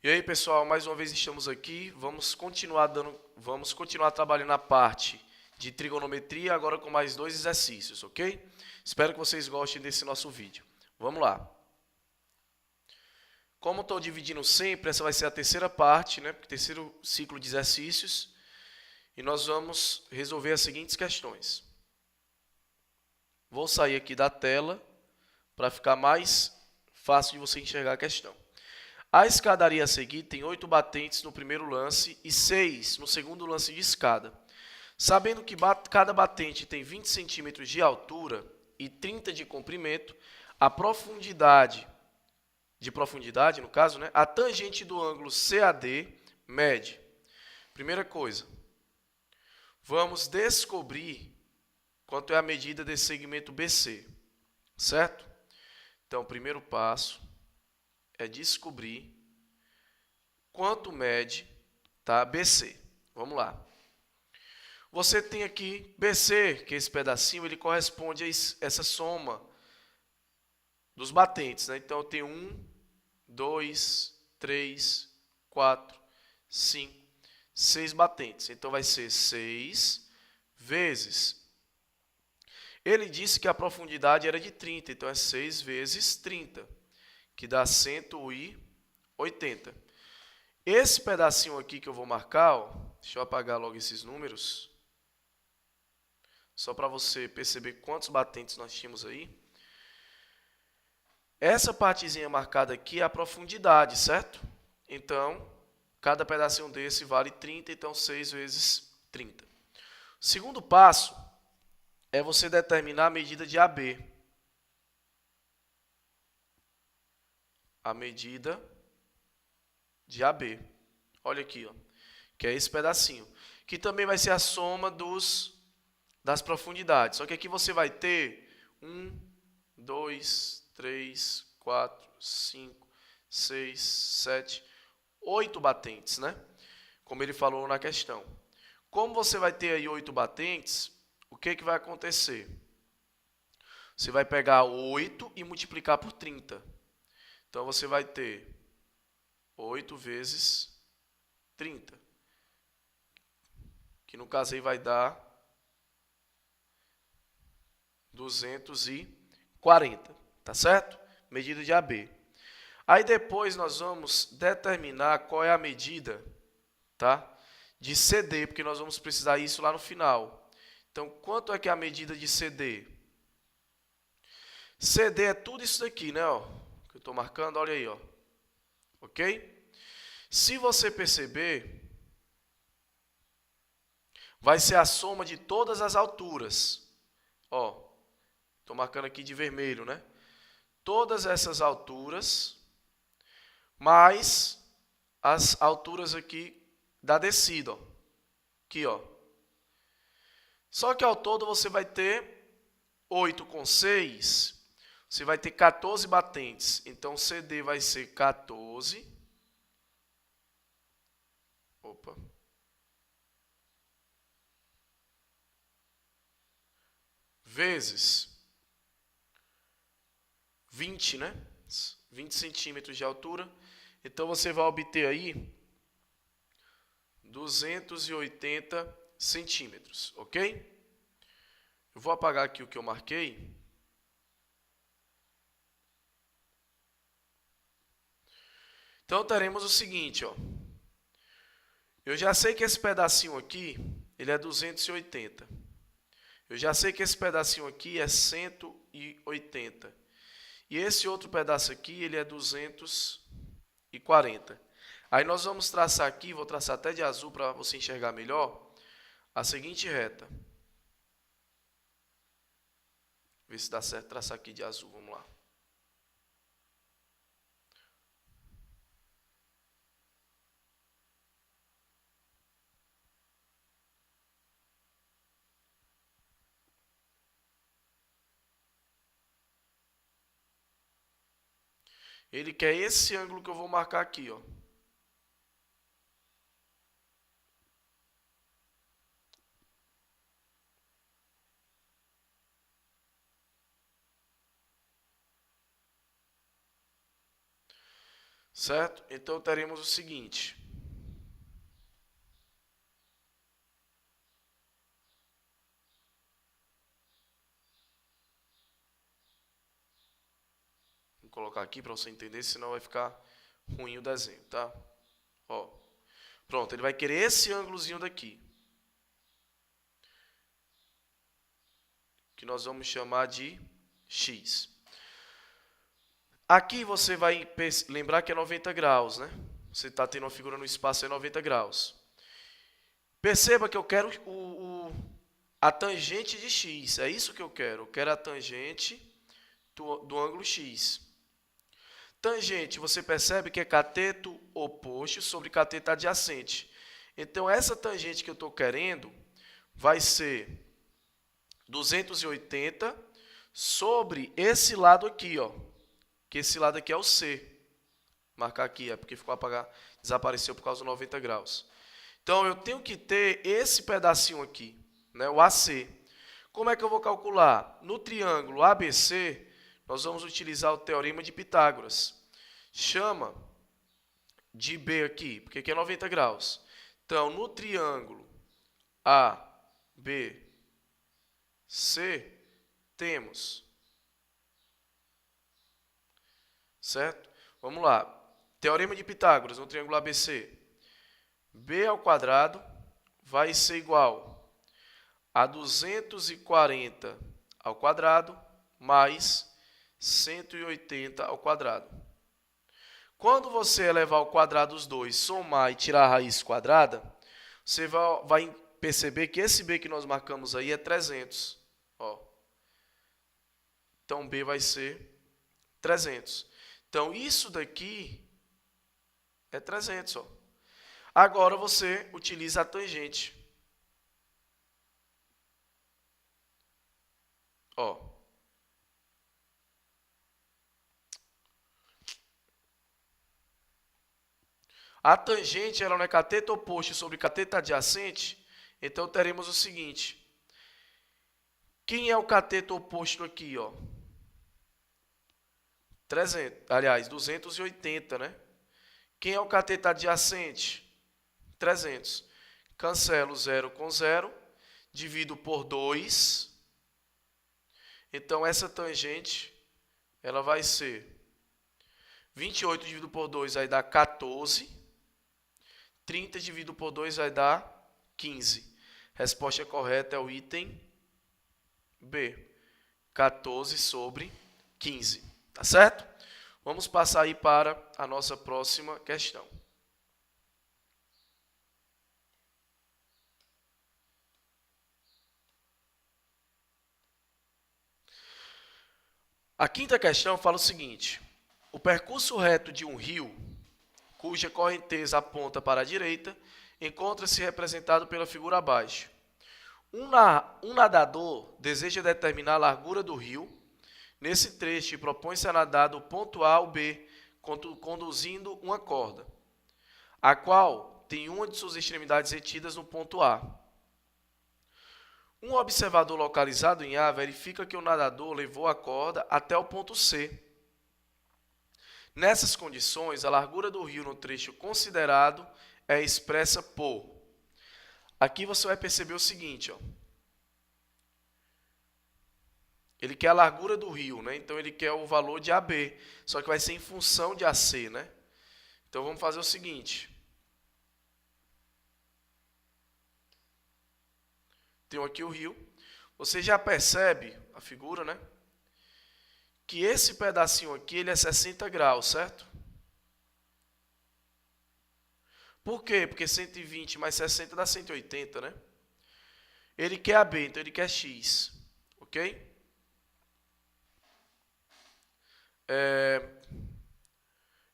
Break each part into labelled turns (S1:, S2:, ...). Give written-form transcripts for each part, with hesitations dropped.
S1: E aí, pessoal, mais uma vez estamos aqui. Vamos continuar trabalhando a parte de trigonometria agora com mais dois exercícios, ok? Espero que vocês gostem desse nosso vídeo. Vamos lá. Como estou dividindo sempre, essa vai ser a terceira parte, né? Terceiro ciclo de exercícios. E nós vamos resolver as seguintes questões. Vou sair aqui da tela para ficar mais fácil de você enxergar a questão. A escadaria a seguir tem 8 batentes no primeiro lance e 6 no segundo lance de escada. Sabendo que cada batente tem 20 centímetros de altura e 30 de comprimento, a profundidade no caso, né, a tangente do ângulo CAD mede. Primeira coisa, vamos descobrir quanto é a medida desse segmento BC, certo? Então, o primeiro passo é descobrir quanto mede, tá, BC. Vamos lá. Você tem aqui BC, que é esse pedacinho, ele corresponde a essa soma dos batentes, né? Então, eu tenho 1, 2, 3, 4, 5, 6 batentes. Então, vai ser 6 vezes. Ele disse que a profundidade era de 30, então é 6 vezes 30, que dá 180. Esse pedacinho aqui que eu vou marcar, ó, deixa eu apagar logo esses números, só para você perceber quantos batentes nós tínhamos aí. Essa partezinha marcada aqui é a profundidade, certo? Então, cada pedacinho desse vale 30, então 6 vezes 30. O segundo passo é você determinar a medida de AB. A medida de AB. Olha aqui, ó, que é esse pedacinho. Que também vai ser a soma das profundidades. Só que aqui você vai ter 1, 2, 3, 4, 5, 6, 7, 8 batentes, né? Como ele falou na questão. Como você vai ter aí 8 batentes, o que vai acontecer? Você vai pegar 8 e multiplicar por 30. Então, você vai ter 8 vezes 30. Que no caso aí vai dar 240. Tá certo? Medida de AB. Aí depois nós vamos determinar qual é a medida, tá, de CD, porque nós vamos precisar isso lá no final. Então, quanto é que é a medida de CD? CD é tudo isso daqui, né, ó, que eu estou marcando, olha aí, ó. Ok? Se você perceber, vai ser a soma de todas as alturas. Ó, estou marcando aqui de vermelho, né? Todas essas alturas, mais as alturas aqui da descida, ó. Aqui, ó. Só que ao todo você vai ter 8 com 6, você vai ter 14 batentes. Então, CD vai ser 14. Opa. Vezes 20, né? 20 centímetros de altura. Então, você vai obter aí 280 centímetros, ok? Eu vou apagar aqui o que eu marquei. Então, teremos o seguinte, ó. Eu já sei que esse pedacinho aqui, ele é 280. Eu já sei que esse pedacinho aqui é 180. E esse outro pedaço aqui, ele é 240. Aí nós vamos traçar aqui, vou traçar até de azul para você enxergar melhor, a seguinte reta. Ver se dá certo traçar aqui de azul, vamos lá. Ele quer esse ângulo que eu vou marcar aqui, ó. Certo? Então, teremos o seguinte. Vou colocar aqui para você entender, senão vai ficar ruim o desenho, tá? Ó. Pronto, ele vai querer esse ângulozinho daqui, que nós vamos chamar de x. Aqui você vai lembrar que é 90 graus, né? Você está tendo uma figura no espaço é 90 graus. Perceba que eu quero a tangente de x, é isso que eu quero. Eu quero a tangente do ângulo x. Tangente, você percebe que é cateto oposto sobre cateto adjacente. Então, essa tangente que eu estou querendo vai ser 280 sobre esse lado aqui, ó. Que esse lado aqui é o C. Vou marcar aqui, é porque ficou apagado, desapareceu por causa dos 90 graus. Então, eu tenho que ter esse pedacinho aqui, né, o AC. Como é que eu vou calcular? No triângulo ABC, nós vamos utilizar o teorema de Pitágoras. Chama de B aqui, porque aqui é 90 graus. Então, no triângulo ABC, temos. Certo? Vamos lá. Teorema de Pitágoras no triângulo ABC. B ao quadrado vai ser igual a 240 ao quadrado mais 180 ao quadrado. Quando você elevar ao quadrado os dois, somar e tirar a raiz quadrada, você vai perceber que esse B que nós marcamos aí é 300. Ó. Então, B vai ser 300. Então, isso daqui é 300. Ó. Agora, você utiliza a tangente. Ó. A tangente ela não é cateto oposto sobre cateto adjacente, então teremos o seguinte. Quem é o cateto oposto aqui, ó? 300, aliás, 280, né? Quem é o cateto adjacente? 300. Cancelo 0 com 0, divido por 2. Então, essa tangente, ela vai ser 28 dividido por 2 vai dar 14. 30 dividido por 2 vai dar 15. Resposta correta é o item B. 14 sobre 15. Tá certo? Vamos passar aí para a nossa próxima questão. A quinta questão fala o seguinte. O percurso reto de um rio, cuja correnteza aponta para a direita, encontra-se representado pela figura abaixo. Um nadador deseja determinar a largura do rio. Nesse trecho, propõe-se a nadar do ponto A ao B, conduzindo uma corda, a qual tem uma de suas extremidades retidas no ponto A. Um observador localizado em A verifica que o nadador levou a corda até o ponto C. Nessas condições, a largura do rio no trecho considerado é expressa por... Aqui você vai perceber o seguinte, ó. Ele quer a largura do rio, né? Então ele quer o valor de AB, só que vai ser em função de AC, né? Então vamos fazer o seguinte. Tenho aqui o rio. Você já percebe a figura, né? Que esse pedacinho aqui ele é 60 graus, certo? Por quê? Porque 120 mais 60 dá 180, né? Ele quer AB, então ele quer X, ok?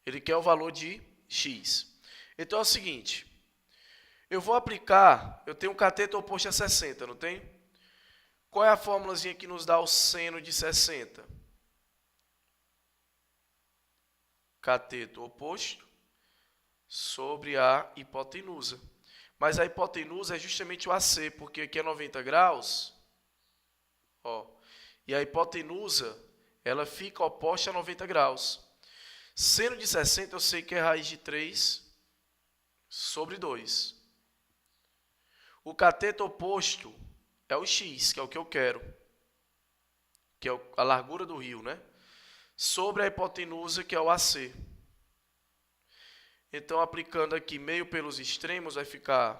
S1: Ele quer o valor de X. Então é o seguinte, eu vou aplicar, eu tenho um cateto oposto a 60, não tem? Qual é a fórmulazinha que nos dá o seno de 60? Cateto oposto sobre a hipotenusa. Mas a hipotenusa é justamente o AC, porque aqui é 90 graus. Ó, e a hipotenusa, ela fica oposta a 90 graus. Seno de 60 eu sei que é raiz de 3 sobre 2. O cateto oposto é o x, que é o que eu quero, que é a largura do rio, né? Sobre a hipotenusa, que é o AC. Então, aplicando aqui meio pelos extremos, vai ficar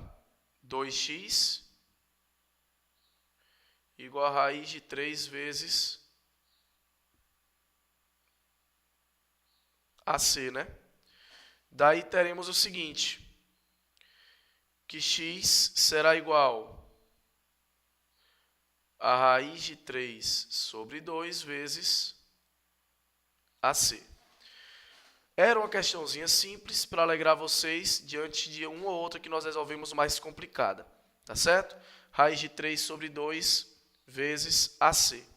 S1: 2x igual a raiz de 3 vezes AC, né? Daí teremos o seguinte, que x será igual a raiz de 3 sobre 2 vezes AC. Era uma questãozinha simples para alegrar vocês diante de uma ou outra que nós resolvemos mais complicada, tá certo? Raiz de 3 sobre 2 vezes AC.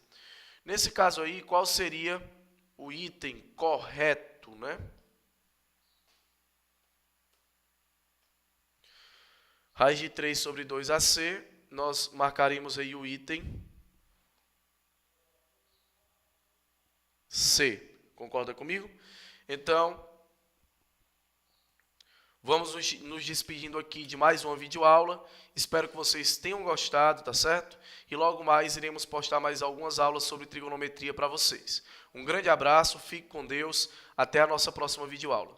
S1: Nesse caso aí, qual seria o item correto, né? Raiz de 3 sobre 2 AC, nós marcaremos aí o item C. Concorda comigo? Então, vamos nos despedindo aqui de mais uma videoaula. Espero que vocês tenham gostado, tá certo? E logo mais iremos postar mais algumas aulas sobre trigonometria para vocês. Um grande abraço, fique com Deus, até a nossa próxima videoaula.